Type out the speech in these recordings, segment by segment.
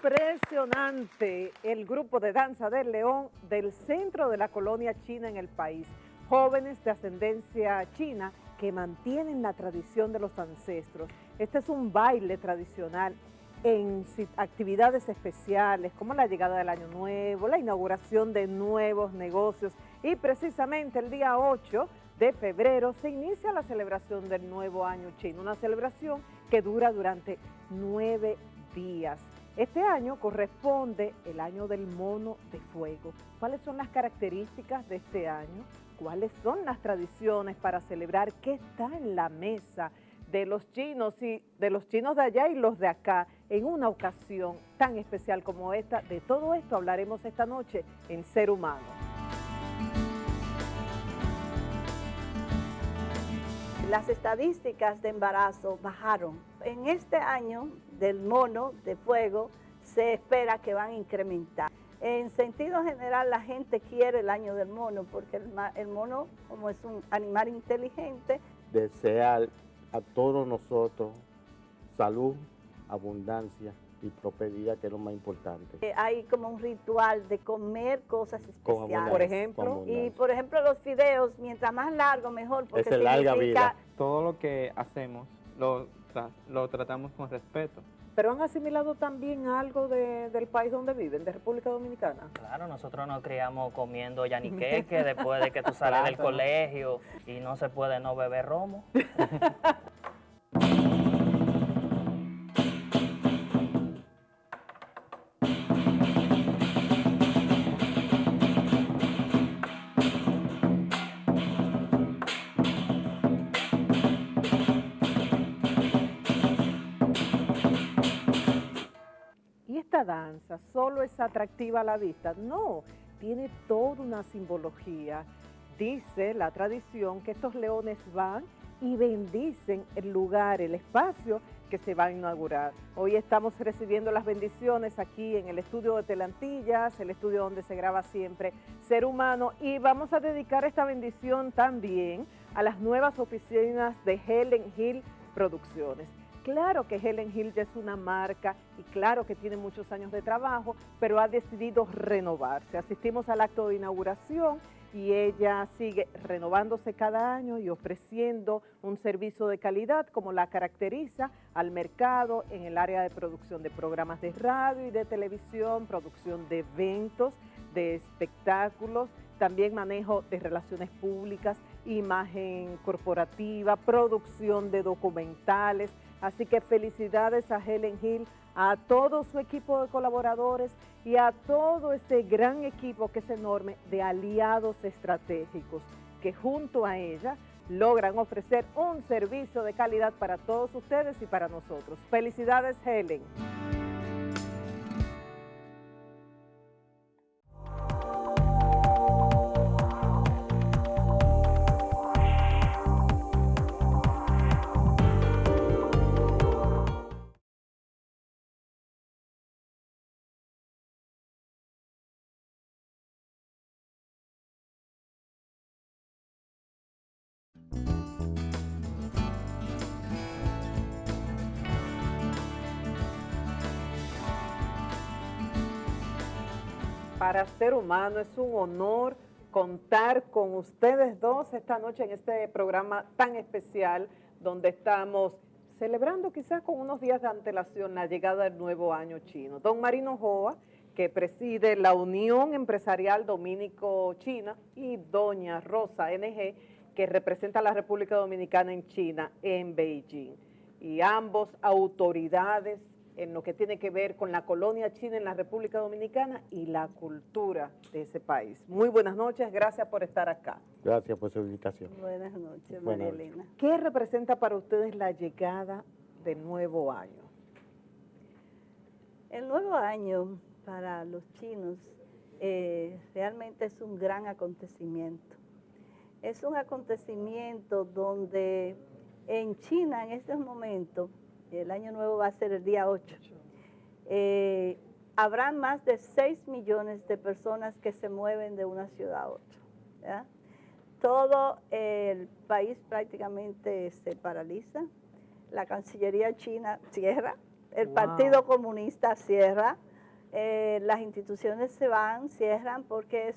Impresionante el grupo de danza del León del centro de la colonia china en el país. Jóvenes de ascendencia china que mantienen la tradición de los ancestros. Este es un baile tradicional en actividades especiales como la llegada del Año Nuevo, la inauguración de nuevos negocios y precisamente el día 8 de febrero se inicia la celebración del Nuevo Año Chino, una celebración que dura durante 9 días. Este año corresponde el año del mono de fuego. ¿Cuáles son las características de este año? ¿Cuáles son las tradiciones para celebrar? ¿Qué está en la mesa de los chinos y de los chinos de allá y los de acá en una ocasión tan especial como esta? De todo esto hablaremos esta noche en Ser Humano. Las estadísticas de embarazo bajaron. En este año del mono de fuego se espera que van a incrementar. En sentido general, la gente quiere el año del mono porque el mono, como es un animal inteligente, desear a todos nosotros salud, abundancia y prosperidad, que es lo más importante. hay como un ritual de comer cosas especiales. Por ejemplo, y por ejemplo los fideos, mientras más largo mejor, porque es larga vida. Todo lo que hacemos lo tratamos con respeto. ¿Pero han asimilado también algo del país donde viven, de República Dominicana? Claro, nosotros nos criamos comiendo yaniqueque después de que tú sales del colegio y no se puede no beber romo. ¿Y esta danza solo es atractiva a la vista? No, tiene toda una simbología. Dice la tradición que estos leones van y bendicen el lugar, el espacio que se va a inaugurar. Hoy estamos recibiendo las bendiciones aquí en el estudio de Telantillas, el estudio donde se graba siempre Ser Humano, y vamos a dedicar esta bendición también a las nuevas oficinas de Helen Hill Producciones. Claro que Helen Hill ya es una marca y claro que tiene muchos años de trabajo, pero ha decidido renovarse. Asistimos al acto de inauguración y ella sigue renovándose cada año y ofreciendo un servicio de calidad como la caracteriza al mercado en el área de producción de programas de radio y de televisión, producción de eventos, de espectáculos, también manejo de relaciones públicas, imagen corporativa, producción de documentales. Así que felicidades a Helen Hill, a todo su equipo de colaboradores y a todo este gran equipo que es enorme de aliados estratégicos que junto a ella logran ofrecer un servicio de calidad para todos ustedes y para nosotros. Felicidades, Helen. Para Ser Humano es un honor contar con ustedes dos esta noche en este programa tan especial donde estamos celebrando quizás con unos días de antelación la llegada del nuevo año chino. Don Marino Joa, que preside la Unión Empresarial Dominico-China, y doña Rosa NG, que representa a la República Dominicana en China, en Beijing. Y ambos autoridades en lo que tiene que ver con la colonia china en la República Dominicana y la cultura de ese país. Muy buenas noches, gracias por estar acá. Gracias por su invitación. buenas noches, María Elena. ¿Qué representa para ustedes la llegada del nuevo año? El nuevo año para los chinos realmente es un gran acontecimiento. Es un acontecimiento donde en China en estos momentos, el año nuevo va a ser el día 8, habrá más de 6 millones de personas que se mueven de una ciudad a otra, ¿ya? Todo el país prácticamente se paraliza, la Cancillería china cierra, el Partido Comunista cierra, las instituciones se van, cierran, porque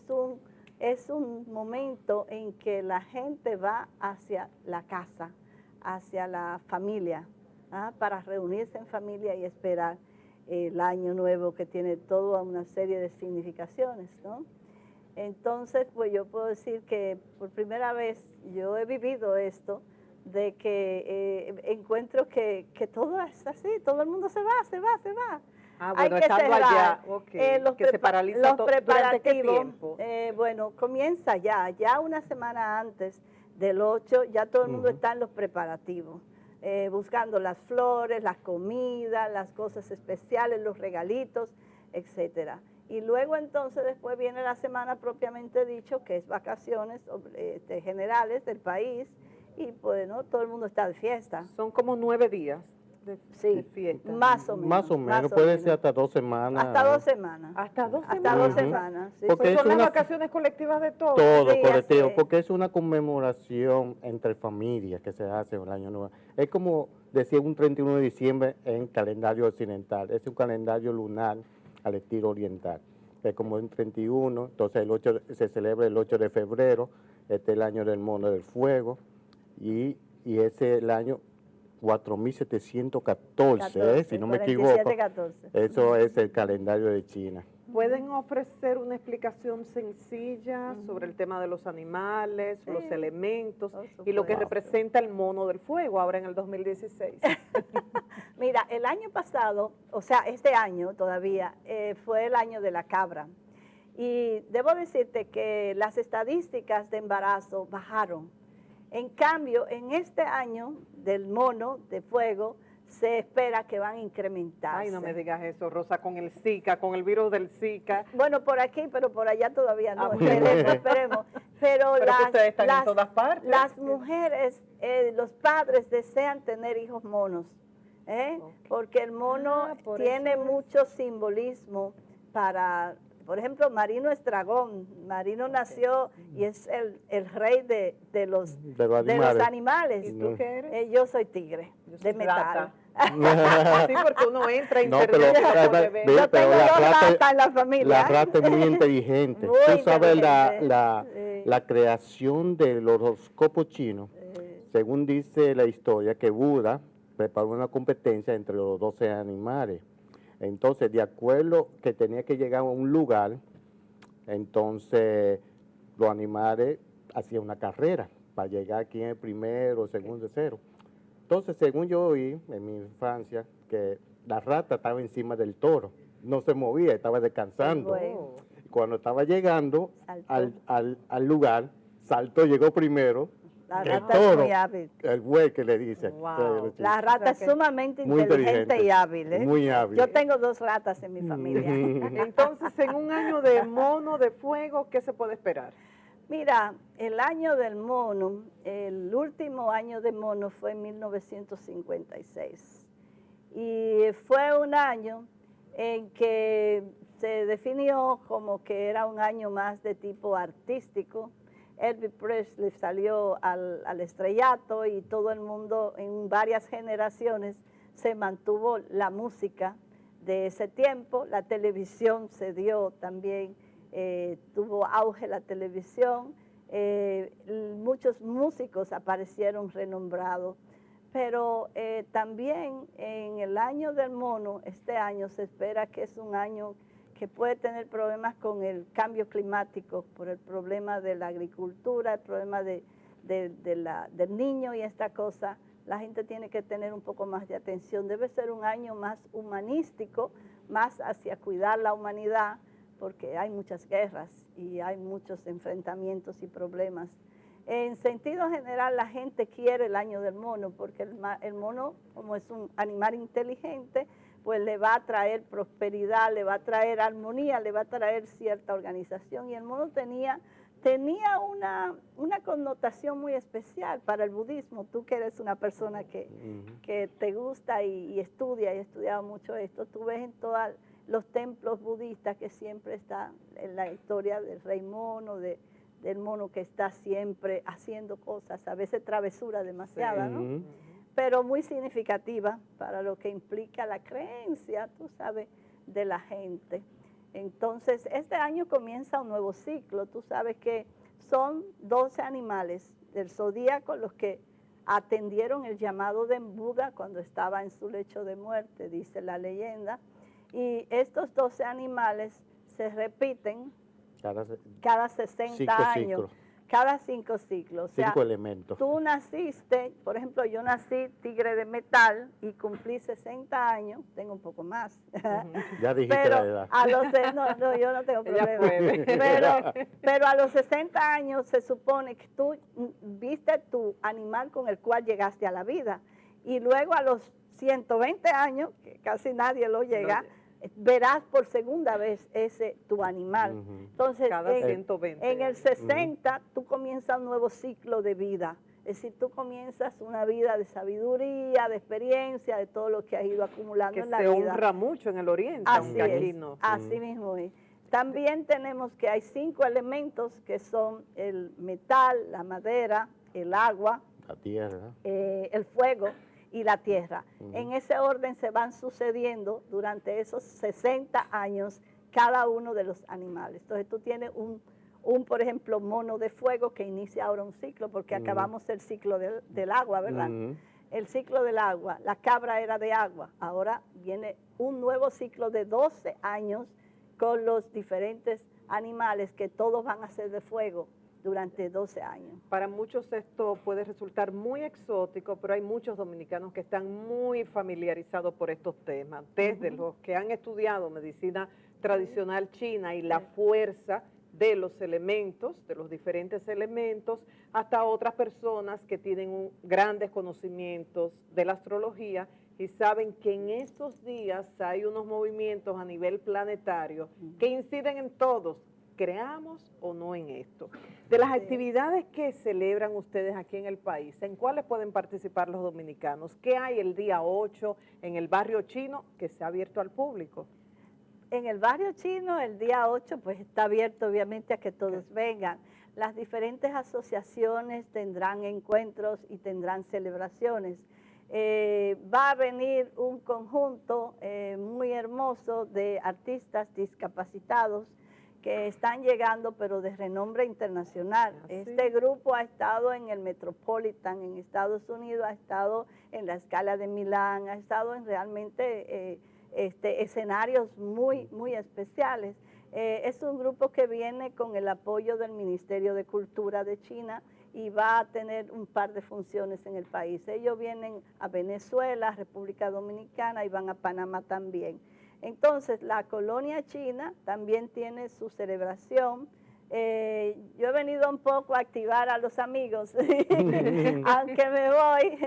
es un momento en que la gente va hacia la casa, hacia la familia, para reunirse en familia y esperar el año nuevo, que tiene toda una serie de significaciones, ¿no? Entonces, pues yo puedo decir que por primera vez yo he vivido esto, de que encuentro que todo es así, todo el mundo se va. Ah, Hay bueno, que estando cerrar. allá, ok, que se paraliza los ¿durante qué preparativos, tiempo? bueno, comienza ya una semana antes del 8, ya todo el mundo está en los preparativos, buscando las flores, las comidas, las cosas especiales, los regalitos, etcétera. Y luego entonces después viene la semana propiamente dicho, que es vacaciones generales del país, y pues no, todo el mundo está de fiesta. Son como 9 días de fiesta. Más o menos. Más o menos, puede ser hasta 2 semanas. Hasta 2 semanas. Hasta 2 Hasta semanas. 2 semanas, sí. Porque Pues es son las una- vacaciones colectivas de todos. Todo Sí, colectivo, así es. porque es una conmemoración entre familias que se hace en el Año Nuevo. Es como decir un 31 de diciembre en calendario occidental, es un calendario lunar al estilo oriental. Es como un 31, entonces se celebra el 8 de febrero, este es el año del mono del fuego, y ese es el año 4714, si no me equivoco. 47-14. Eso es el calendario de China. ¿Pueden ofrecer una explicación sencilla sobre el tema de los animales, Sí, los elementos por y lo que supuesto. representa el mono del fuego ahora en el 2016? Mira, el año pasado, o sea, este año todavía, fue el año de la cabra. Y debo decirte que las estadísticas de embarazo bajaron. En cambio, en este año del mono de fuego, se espera que van a incrementarse. Ay, no me digas eso, Rosa, con el Zika, con el virus del Zika. Bueno, por aquí, pero por allá todavía no. Ah, bueno. Esperemos. Pero Pero que ustedes están en todas partes. Las mujeres, los padres desean tener hijos monos, Ok. porque el mono por tiene eso es. mucho simbolismo para, por ejemplo, Marino es dragón. Marino nació y es el rey de los De los animales. ¿Y tú qué eres? Yo soy tigre, Yo soy de metal. Sí, porque uno entra No, pero, internet porque ve. ve- Yo pero tengo la 2 rata- ratas en la familia. La rata es muy inteligente. Muy Tú sabes inteligente, sí. la creación del horóscopo chino, según dice la historia, que Buda preparó una competencia entre los 12 animales. Entonces, de acuerdo que tenía que llegar a un lugar, entonces los animales hacían una carrera para llegar quién es primero, segundo, tercero. Entonces, según yo oí en mi infancia, que la rata estaba encima del toro, no se movía, estaba descansando. Bueno. Cuando estaba llegando Saltó. al lugar, saltó, llegó primero, La el rata es toro, muy hábil. el buey que le dice. Wow. La rata es O sea que sumamente Muy inteligente inteligente, y hábil. ¿eh? muy hábil. Yo tengo 2 ratas en mi familia. Entonces, en un año de mono de fuego, ¿qué se puede esperar? Mira, el año del mono, el último año de mono fue en 1956. Y fue un año en que se definió como que era un año más de tipo artístico. Elvis Presley salió al estrellato y todo el mundo en varias generaciones se mantuvo la música de ese tiempo. La televisión se dio también, tuvo auge la televisión, muchos músicos aparecieron renombrados, pero también en el año del mono, este año se espera que es un año que puede tener problemas con el cambio climático, por el problema de la agricultura, el problema del niño y esta cosa. La gente tiene que tener un poco más de atención. Debe ser un año más humanístico, más hacia cuidar la humanidad, porque hay muchas guerras y hay muchos enfrentamientos y problemas. En sentido general, la gente quiere el año del mono, porque el mono, como es un animal inteligente, pues le va a traer prosperidad, le va a traer armonía, le va a traer cierta organización. Y el mono tenía una connotación muy especial para el budismo. Tú que eres una persona que te gusta y estudia, y he estudiado mucho esto, tú ves en todos los templos budistas que siempre está en la historia del rey mono, del mono que está siempre haciendo cosas, a veces travesura demasiada, ¿no? Pero muy significativa para lo que implica la creencia, tú sabes, de la gente. Entonces, este año comienza un nuevo ciclo. Tú sabes que son 12 animales del zodíaco los que atendieron el llamado de Buda cuando estaba en su lecho de muerte, dice la leyenda. Y estos 12 animales se repiten cada 60 años. Ciclos. Cada 5 ciclos. 5 elementos. Tú naciste, por ejemplo, yo nací tigre de metal y cumplí 60 años, tengo un poco más. Ya dijiste pero la edad. A los, no, yo no tengo problema. Pero a los 60 años se supone que tú viste tu animal con el cual llegaste a la vida. Y luego a los 120 años, que casi nadie lo llega, verás por segunda vez ese tu animal. Entonces, cada 120 en el 60 tú comienzas un nuevo ciclo de vida. Es decir, tú comienzas una vida de sabiduría, de experiencia, de todo lo que has ido acumulando en la vida. Que se honra mucho en el Oriente, así aquí no. Así mismo es. También tenemos que hay 5 elementos que son el metal, la madera, el agua, la tierra, el fuego y la tierra. En ese orden se van sucediendo durante esos 60 años cada uno de los animales. Entonces tú tienes por ejemplo, mono de fuego que inicia ahora un ciclo, porque acabamos el ciclo del agua, ¿verdad? El ciclo del agua, la cabra era de agua, ahora viene un nuevo ciclo de 12 años con los diferentes animales que todos van a ser de fuego durante 12 años. Para muchos esto puede resultar muy exótico, pero hay muchos dominicanos que están muy familiarizados por estos temas, desde los que han estudiado medicina tradicional china y la fuerza de los elementos, de los diferentes elementos, hasta otras personas que tienen grandes conocimientos de la astrología y saben que en estos días hay unos movimientos a nivel planetario que inciden en todos, creamos o no en esto. De las actividades que celebran ustedes aquí en el país, ¿en cuáles pueden participar los dominicanos? ¿Qué hay el día 8 en el barrio chino que se ha abierto al público? En el barrio chino, el día 8, pues está abierto obviamente a que todos vengan. Las diferentes asociaciones tendrán encuentros y tendrán celebraciones. Va a venir un conjunto muy hermoso de artistas discapacitados que están llegando, pero de renombre internacional. Este grupo ha estado en el Metropolitan en Estados Unidos, ha estado en la Scala de Milán, ha estado en realmente escenarios muy, muy especiales. Es un grupo que viene con el apoyo del Ministerio de Cultura de China y va a tener un par de funciones en el país. Ellos vienen a Venezuela, República Dominicana y van a Panamá también. Entonces, la colonia china también tiene su celebración. Yo he venido un poco a activar a los amigos, aunque me voy,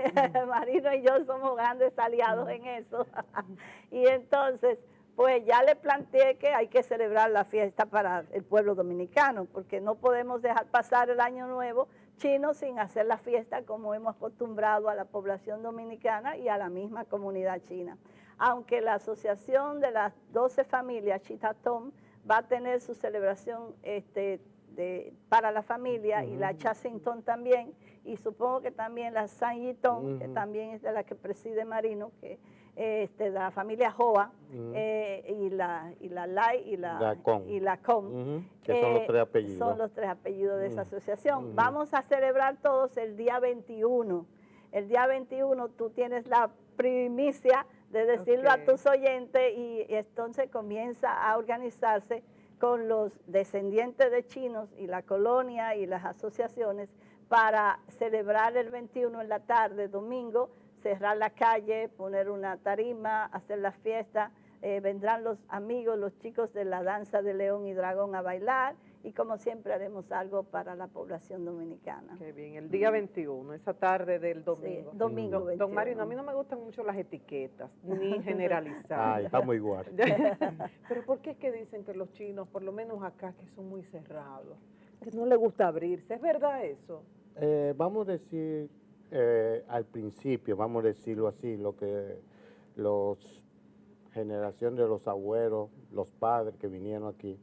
Marino y yo somos grandes aliados en eso. Y entonces, pues ya le planteé que hay que celebrar la fiesta para el pueblo dominicano, porque no podemos dejar pasar el año nuevo chino sin hacer la fiesta como hemos acostumbrado a la población dominicana y a la misma comunidad china. Aunque la asociación de las 12 familias Chitatón va a tener su celebración para la familia y la Chasington también, y supongo que también la San Yitón, que también es de la que preside Marino, que de la familia Joa, y la Lai y la Com, que son los 3 apellidos. Son los 3 apellidos de esa asociación. Vamos a celebrar todos el día 21. El día 21 tú tienes la primicia de decirlo a tus oyentes y entonces comienza a organizarse con los descendientes de chinos y la colonia y las asociaciones para celebrar el 21 en la tarde, domingo, cerrar la calle, poner una tarima, hacer la fiesta. Vendrán los amigos, los chicos de la danza de león y dragón a bailar y como siempre haremos algo para la población dominicana. Qué bien, el día 21, esa tarde del domingo. Sí, domingo 21. Don Marino, a mí no me gustan mucho las etiquetas, ni generalizar. Ay, estamos igual. Pero ¿por qué es que dicen que los chinos, por lo menos acá, que son muy cerrados, que no les gusta abrirse? ¿Es verdad eso? Vamos a decir, al principio, vamos a decirlo así, lo que los generación de los abuelos, los padres que vinieron aquí,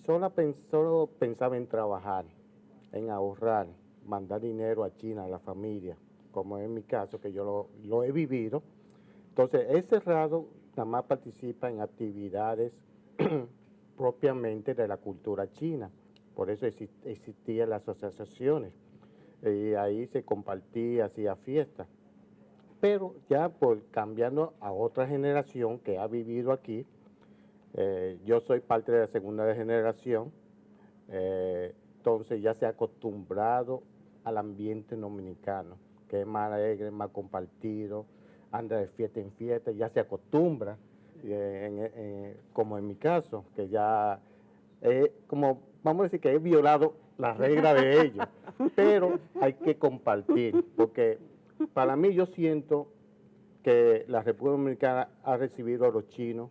solo pensaba en trabajar, en ahorrar, mandar dinero a China, a la familia, como en mi caso, que yo lo he vivido. Entonces, es cerrado nada más participa en actividades propiamente de la cultura china. Por eso existían las asociaciones. Y ahí se compartía, hacía fiestas. Pero ya por cambiando a otra generación que ha vivido aquí, yo soy parte de la segunda generación, entonces ya se ha acostumbrado al ambiente dominicano, que es más alegre, más compartido, anda de fiesta en fiesta, ya se acostumbra, como en mi caso, que ya, como vamos a decir que he violado la regla de ellos, pero hay que compartir, porque para mí yo siento que la República Dominicana ha recibido a los chinos,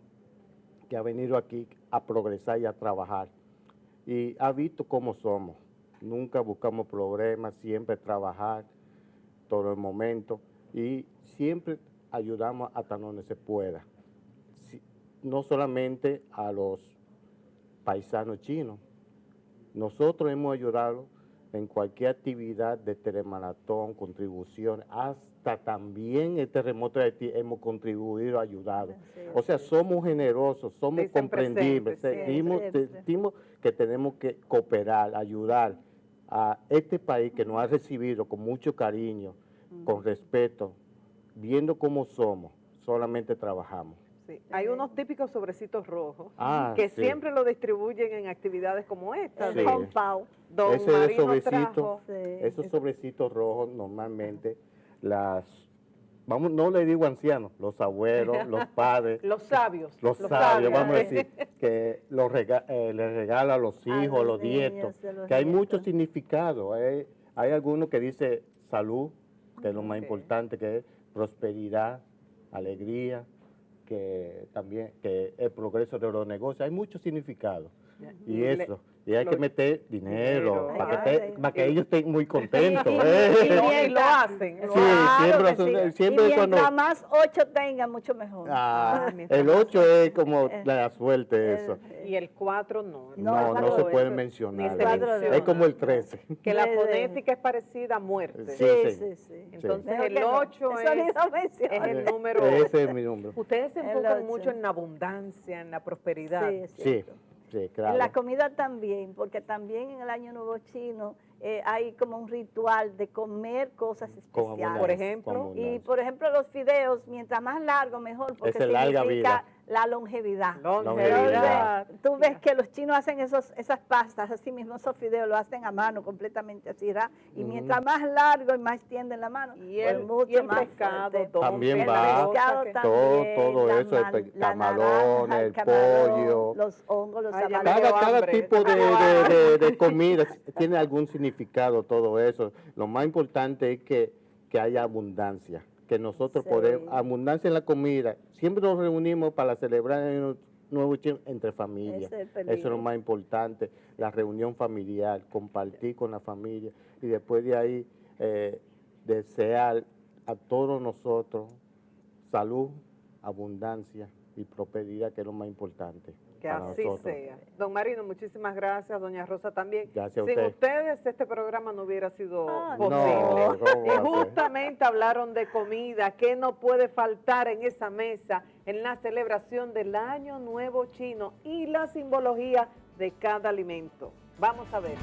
que ha venido aquí a progresar y a trabajar, y ha visto cómo somos. Nunca buscamos problemas, siempre trabajar todo el momento, y siempre ayudamos hasta donde se pueda. No solamente a los paisanos chinos, nosotros hemos ayudado en cualquier actividad de telemaratón, contribución, hasta también el terremoto de Haití hemos contribuido, ayudado. O sea, somos generosos, somos comprendibles, sentimos que tenemos que cooperar, ayudar a este país que nos ha recibido con mucho cariño, con respeto, viendo cómo somos, solamente trabajamos. Sí. Hay unos típicos sobrecitos rojos que siempre lo distribuyen en actividades como esta. El Hong Pao. Don Marino trajo. Esos sobrecitos rojos normalmente no le digo ancianos, los abuelos, los padres. Los sabios. Los sabios, vamos a decir, que les regala a los hijos, a los nietos, que hay mucho significado. Hay algunos que dice salud, que es lo más importante, que es prosperidad, alegría, que también que el progreso de los negocios. Hay mucho significado. Y eso, y hay que meter dinero para que ellos estén muy contentos. Y lo hacen. Siempre y cuando más 8 tengan, mucho mejor. El 8 es como la suerte, eso. Y el 4 no. No se puede mencionar. Es como el 13. Que la fonética es parecida a muerte. Sí. Entonces el 8 es el número. Ese es mi número. Ustedes se enfocan mucho en la abundancia, en la prosperidad. Sí, claro. En la comida también, porque también en el Año Nuevo Chino hay como un ritual de comer cosas especiales. Por ejemplo. Y por ejemplo los fideos, mientras más largo mejor, porque significa la longevidad. Entonces, tú ves que los chinos hacen esas pastas, así mismo esos fideos lo hacen a mano completamente así, ¿verdad? Y mientras más largo y más tienden la mano, y el más pescado también va, todo eso, el camarón, el pollo, los hongos, los cada tipo de comida tiene algún significado, todo eso. Lo más importante es que haya abundancia, que nosotros podemos, abundancia en la comida. Siempre nos reunimos para celebrar el Nuevo Chino entre familias. Eso es lo más importante, la reunión familiar, compartir con la familia y después de ahí desear a todos nosotros salud, abundancia y prosperidad, que es lo más importante. Que así sea. Don Marino, muchísimas gracias. Doña Rosa también. Gracias a Sin ustedes este programa no hubiera sido posible. Y justamente hablaron de comida, que no puede faltar en esa mesa en la celebración del Año Nuevo Chino y la simbología de cada alimento. Vamos a ver.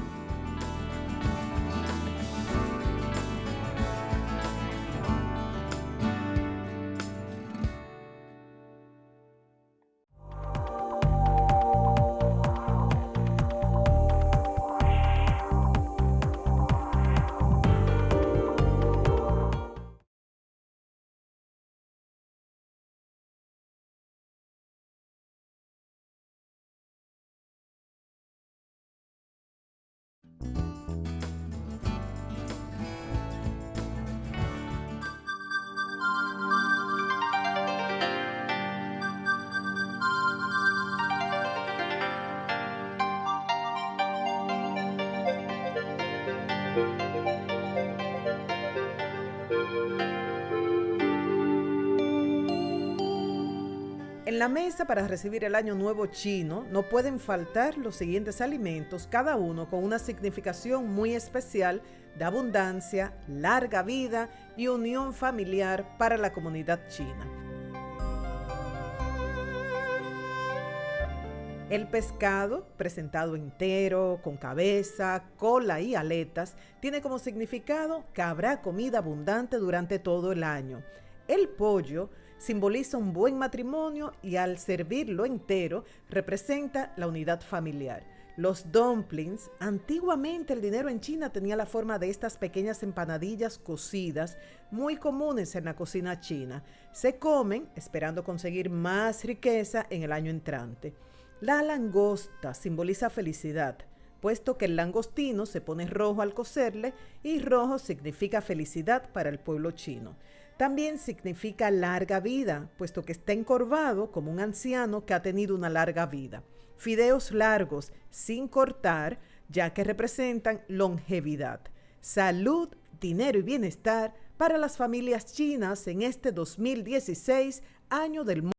En la mesa para recibir el Año Nuevo Chino no pueden faltar los siguientes alimentos, cada uno con una significación muy especial de abundancia, larga vida y unión familiar para la comunidad china. El pescado, presentado entero, con cabeza, cola y aletas, tiene como significado que habrá comida abundante durante todo el año. El pollo simboliza un buen matrimonio y al servirlo entero representa la unidad familiar. Los dumplings, antiguamente el dinero en China tenía la forma de estas pequeñas empanadillas cocidas, muy comunes en la cocina china. Se comen esperando conseguir más riqueza en el año entrante. La langosta simboliza felicidad, puesto que el langostino se pone rojo al cocerle y rojo significa felicidad para el pueblo chino. También significa larga vida, puesto que está encorvado como un anciano que ha tenido una larga vida. Fideos largos, sin cortar, ya que representan longevidad, salud, dinero y bienestar para las familias chinas en este 2016, año del mundo.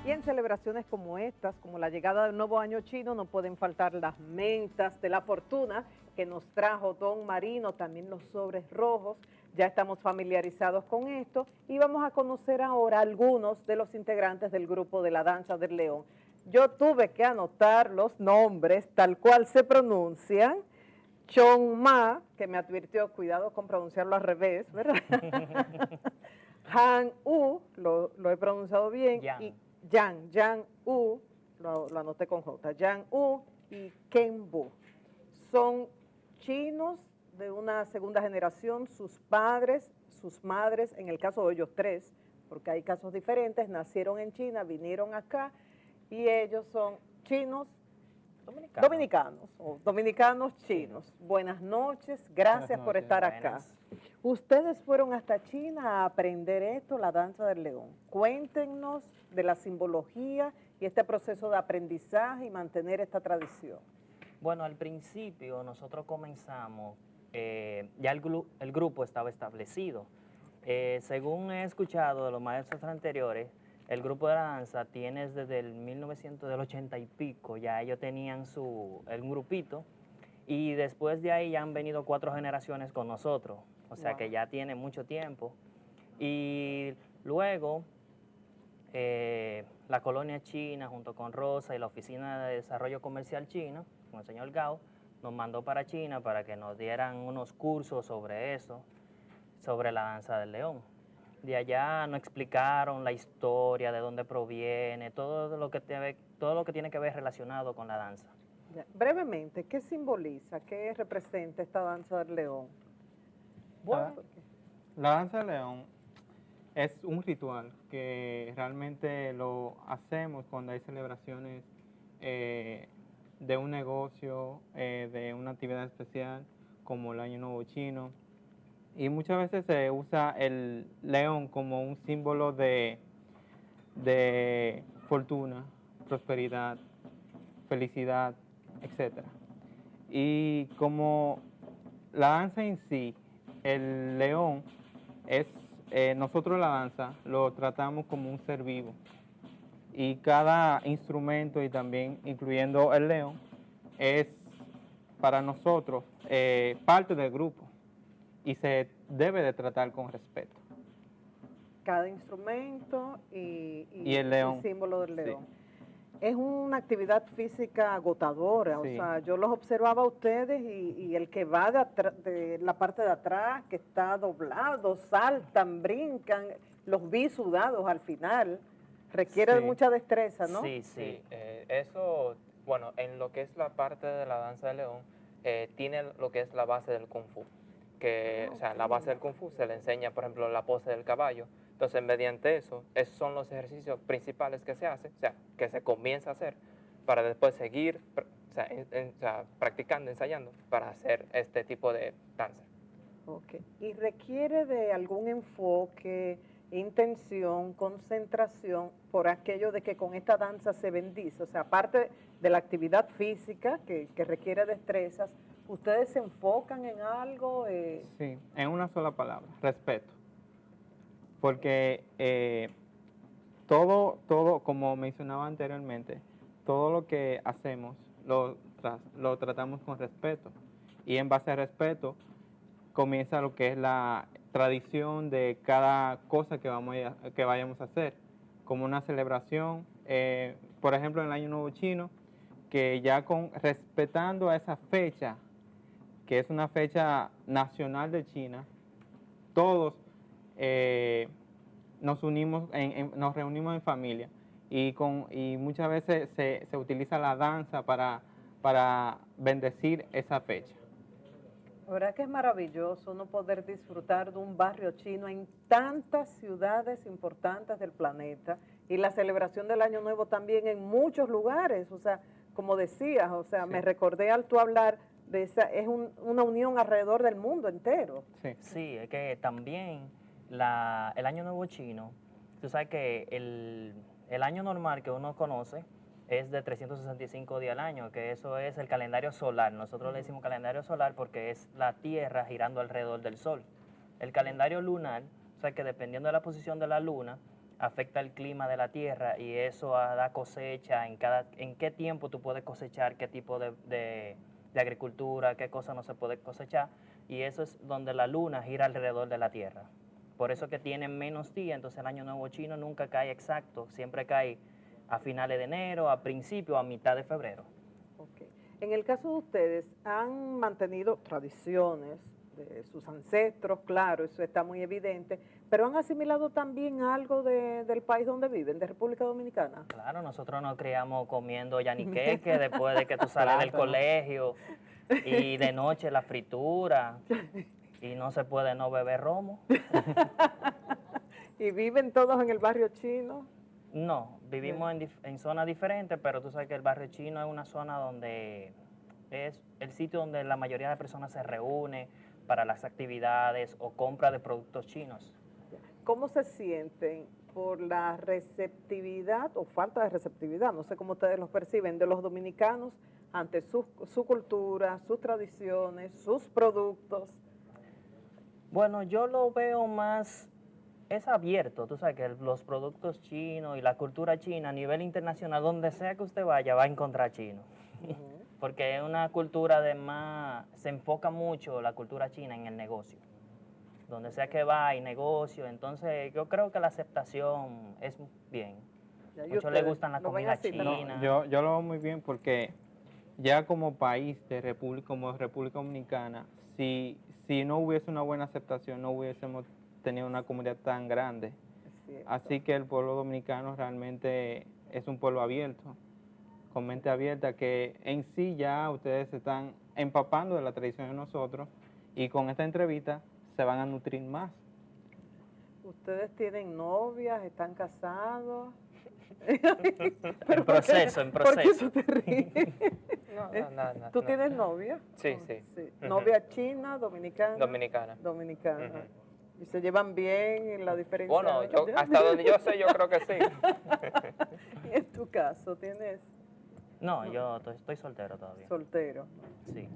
Y en celebraciones como estas, como la llegada del nuevo año chino, no pueden faltar las mentas de la fortuna que nos trajo Don Marino, también los sobres rojos. Ya estamos familiarizados con esto y vamos a conocer ahora algunos de los integrantes del grupo de la Danza del León. Yo tuve que anotar los nombres tal cual se pronuncian. Chong Ma, que me advirtió, cuidado con pronunciarlo al revés, ¿verdad? Han U, lo he pronunciado bien, Yang. y Yang U, lo anoté con J, Yang U y Ken Bu. Son chinos de una segunda generación, sus padres, sus madres, en el caso de ellos tres, porque hay casos diferentes, nacieron en China, vinieron acá y ellos son chinos dominicanos chinos. Buenas noches, gracias por noches. estar acá. Buenas. Ustedes fueron hasta China a aprender esto, la danza del león. Cuéntenos de la simbología y este proceso de aprendizaje y mantener esta tradición. Bueno, al principio nosotros comenzamos, ya el grupo estaba establecido. Según he escuchado de los maestros anteriores, el grupo de la danza tiene desde el 1980 y pico, ya ellos tenían un grupito, y después de ahí ya han venido 4 generaciones con nosotros, o sea que ya tiene mucho tiempo. Y luego la colonia china junto con Rosa y la Oficina de Desarrollo Comercial Chino, con el señor Gao, nos mandó para China para que nos dieran unos cursos sobre eso, sobre la danza del león. De allá nos explicaron la historia, de dónde proviene, todo lo que tiene que ver relacionado con la danza. Ya. Brevemente, ¿qué simboliza, qué representa esta danza del león? Bueno, la danza del león es un ritual que realmente lo hacemos cuando hay celebraciones de un negocio, de una actividad especial como el Año Nuevo Chino. Y muchas veces se usa el león como un símbolo de fortuna, prosperidad, felicidad, etc. Y como la danza en sí, el león es, nosotros la danza lo tratamos como un ser vivo. Y cada instrumento, y también incluyendo el león, es para nosotros parte del grupo y se debe de tratar con respeto. Cada instrumento y el león. el símbolo del león. Sí. Es una actividad física agotadora, Sí. O sea, yo los observaba a ustedes y el que va de la parte de atrás, que está doblado, saltan, brincan, los vi sudados al final. Requiere de Sí. mucha destreza, ¿no? Sí, Sí, sí. eso, bueno, en lo que es la parte de la danza de león, tiene lo que es la base del kung fu, que, o sea, la base del kung fu se le enseña, por ejemplo, la pose del caballo. Entonces, mediante eso, esos son los ejercicios principales que se hace, o sea, que se comienza a hacer para después seguir, o sea, o sea, practicando, ensayando para hacer este tipo de danza. Ok. ¿Y requiere de algún enfoque, intención, concentración por aquello de que con esta danza se bendice? O sea, aparte de la actividad física que requiere destrezas, ¿ustedes se enfocan en algo? Sí, en una sola palabra, respeto. Porque todo, como mencionaba anteriormente, todo lo que hacemos lo tratamos con respeto. Y en base al respeto comienza lo que es la tradición de cada cosa que vayamos a hacer, como una celebración, por ejemplo, en el Año Nuevo Chino, que ya respetando a esa fecha, que es una fecha nacional de China, todos nos unimos, nos reunimos en familia y muchas veces se utiliza la danza para bendecir esa fecha. La verdad que es maravilloso no poder disfrutar de un barrio chino en tantas ciudades importantes del planeta y la celebración del Año Nuevo también en muchos lugares. O sea, como decías, o sea, me recordé al tú hablar de esa, es una unión alrededor del mundo entero. Sí. Sí, es que también el año nuevo chino, tú sabes que el año normal que uno conoce es de 365 días al año, que eso es el calendario solar. Nosotros le decimos calendario solar porque es la Tierra girando alrededor del Sol. El calendario lunar, o sea que dependiendo de la posición de la luna, afecta el clima de la Tierra y eso da cosecha, en qué tiempo tú puedes cosechar, qué tipo de agricultura, qué cosa no se puede cosechar, y eso es donde la luna gira alrededor de la Tierra. Por eso que tienen menos días, entonces el año nuevo chino nunca cae exacto, siempre cae a finales de enero, a principio, a mitad de febrero. Ok. En el caso de ustedes, ¿han mantenido tradiciones de sus ancestros? Claro, eso está muy evidente, pero ¿han asimilado también algo del país donde viven, de República Dominicana? Claro, nosotros nos criamos comiendo yaniqueque después de que tú sales del colegio, y de noche la fritura, y no se puede no beber romo. ¿Y viven todos en el barrio chino? No, vivimos en zonas diferentes, pero tú sabes que el barrio chino es una zona donde es el sitio donde la mayoría de personas se reúne para las actividades o compra de productos chinos. ¿Cómo se sienten por la receptividad o falta de receptividad, no sé cómo ustedes los perciben, de los dominicanos ante su cultura, sus tradiciones, sus productos? Bueno, yo lo veo más, es abierto, tú sabes que los productos chinos y la cultura china a nivel internacional, donde sea que usted vaya, va a encontrar chino. Porque es una cultura se enfoca mucho la cultura china en el negocio. Donde sea que va hay negocio, entonces yo creo que la aceptación es bien. Ya, ¿y Muchos ustedes les gustan la lo ven comida así también? china. Yo lo veo muy bien porque ya como país como República Dominicana, si no hubiese una buena aceptación, no hubiésemos tenido una comunidad tan grande. Es cierto. Así que el pueblo dominicano realmente es un pueblo abierto, con mente abierta, que en sí ya ustedes se están empapando de la tradición de nosotros y con esta entrevista se van a nutrir más. ¿Ustedes tienen novias, están casados? En proceso, en ¿Por qué proceso. tú te ríes? No. ¿Tú tienes novia? Sí, sí. Ujú. ¿Novia china, dominicana? Dominicana. Dominicana. Ujú. ¿Y se llevan bien en la diferencia? Bueno, hasta donde yo sé, yo creo que sí. ¿Y en tu caso tienes No, yo estoy soltero todavía. soltero? Sí.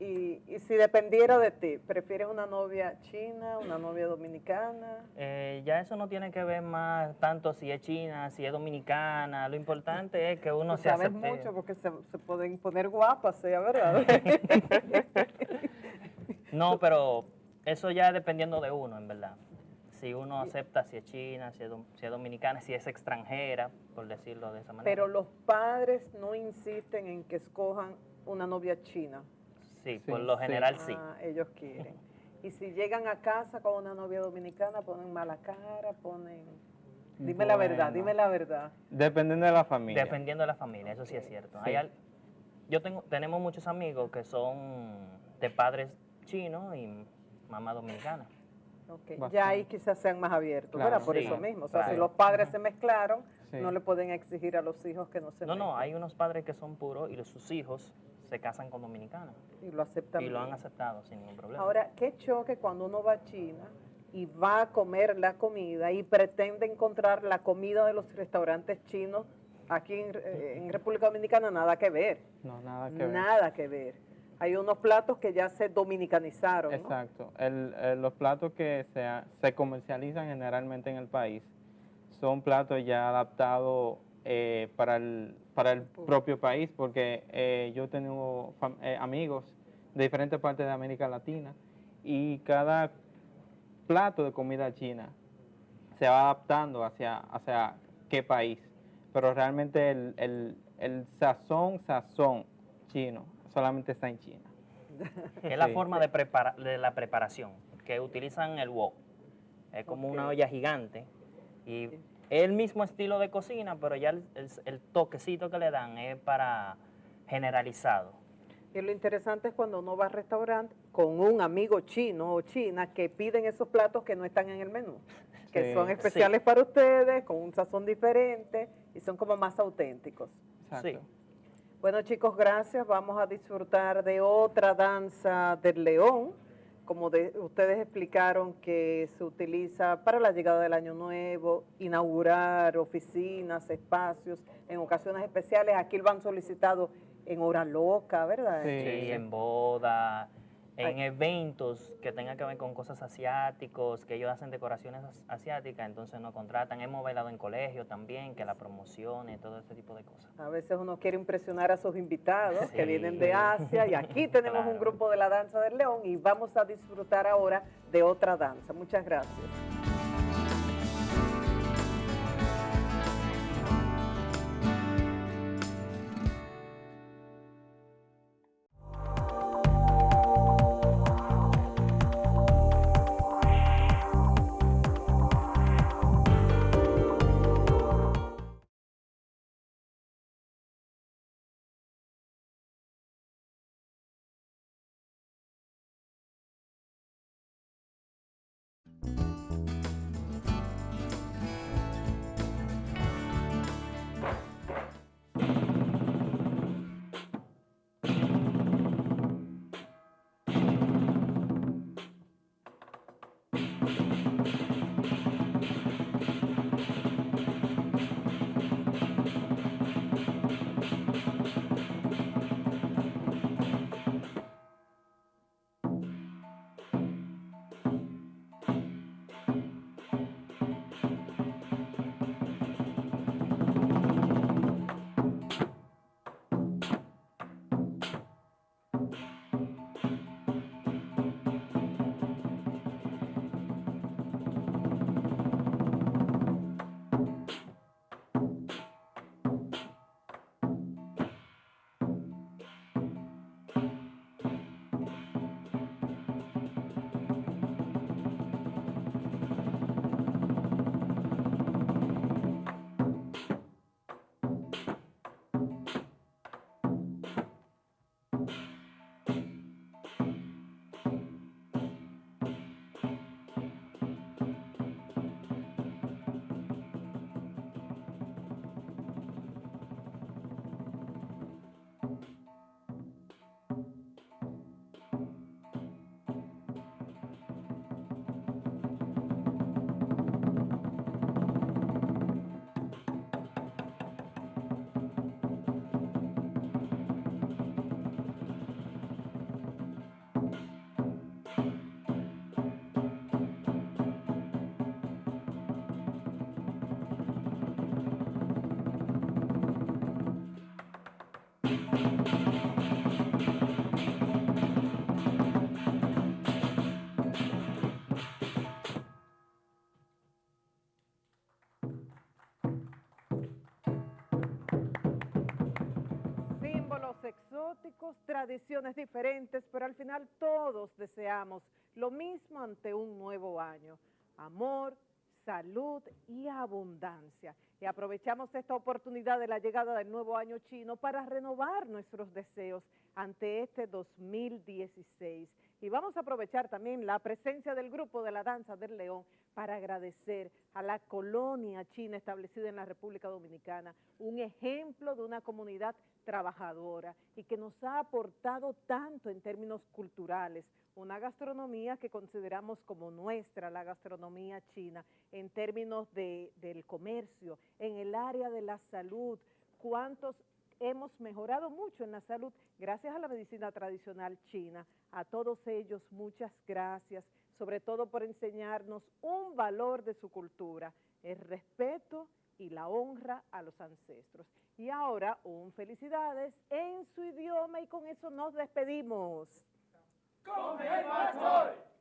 Y si dependiera de ti, ¿prefieres una novia china, una novia dominicana? Ya eso no tiene que ver más tanto si es china, si es dominicana. Lo importante es que uno Tú se sabes acepte. mucho porque se pueden poner guapas, ¿sí? ¿Verdad? No, pero eso ya es dependiendo de uno, en verdad. Si uno acepta si es china, si es dominicana, si es extranjera, por decirlo de esa manera. Pero los padres no insisten en que escojan una novia china. Sí, Sí, por lo sí. general sí. Ellos quieren. Y si llegan a casa con una novia dominicana, ponen mala cara, ponen... Dime la verdad, Bueno, dime la verdad. Dependiendo de la familia. Dependiendo de la familia, eso sí es cierto. Sí. Tenemos muchos amigos que son de padres chinos y mamá dominicana. Okay. Ya Bastante. ahí quizás sean más abiertos, Claro, ¿verdad? Por sí, eso mismo. O sea, claro. si los padres se mezclaron, Sí. no le pueden exigir a los hijos que no se No, mezclen. hay unos padres que son puros y sus hijos se casan con dominicanos Y lo aceptan y lo han bien. aceptado sin ningún problema. Ahora, qué choque cuando uno va a China y va a comer la comida y pretende encontrar la comida de los restaurantes chinos aquí en República Dominicana, nada que ver. No, nada que ver. Nada que ver. Hay unos platos que ya se dominicanizaron, ¿no? Exacto. Los platos que se comercializan generalmente en el país son platos ya adaptados para el propio país, porque yo tengo amigos de diferentes partes de América Latina y cada plato de comida china se va adaptando hacia qué país. Pero realmente el sazón chino solamente está en China. Es la Sí. forma de la preparación, que utilizan el wok. Es como una olla gigante y es el mismo estilo de cocina, pero ya el toquecito que le dan es para generalizado. Y lo interesante es cuando uno va al restaurante con un amigo chino o china que piden esos platos que no están en el menú, que Sí. son especiales para ustedes, con un sazón diferente y son como más auténticos. Exacto. Sí. Bueno, chicos, gracias. Vamos a disfrutar de otra danza del león, como ustedes explicaron que se utiliza para la llegada del año nuevo, inaugurar oficinas, espacios, en ocasiones especiales. Aquí lo han solicitado en hora loca, ¿verdad? Sí. Sí, en boda, en Ay. eventos que tengan que ver con cosas asiáticos, que ellos hacen decoraciones asiáticas, entonces nos contratan. Hemos bailado en colegio también, que la promociones, todo ese tipo de cosas. A veces uno quiere impresionar a sus invitados que Sí. vienen de Asia y aquí tenemos un Claro. grupo de la danza del león y vamos a disfrutar ahora de otra danza. Muchas gracias. Símbolos exóticos, tradiciones diferentes, pero al final todos deseamos lo mismo ante un nuevo año: amor, salud y abundancia. Y aprovechamos esta oportunidad de la llegada del nuevo año chino para renovar nuestros deseos ante este 2016. Y vamos a aprovechar también la presencia del grupo de la Danza del León para agradecer a la colonia china establecida en la República Dominicana, un ejemplo de una comunidad trabajadora y que nos ha aportado tanto en términos culturales, una gastronomía que consideramos como nuestra, la gastronomía china, en términos del comercio, en el área de la salud, cuántos hemos mejorado mucho en la salud gracias a la medicina tradicional china. A todos ellos muchas gracias, sobre todo por enseñarnos un valor de su cultura, el respeto y la honra a los ancestros. Y ahora, un felicidades en su idioma y con eso nos despedimos. ¡Come el pastor!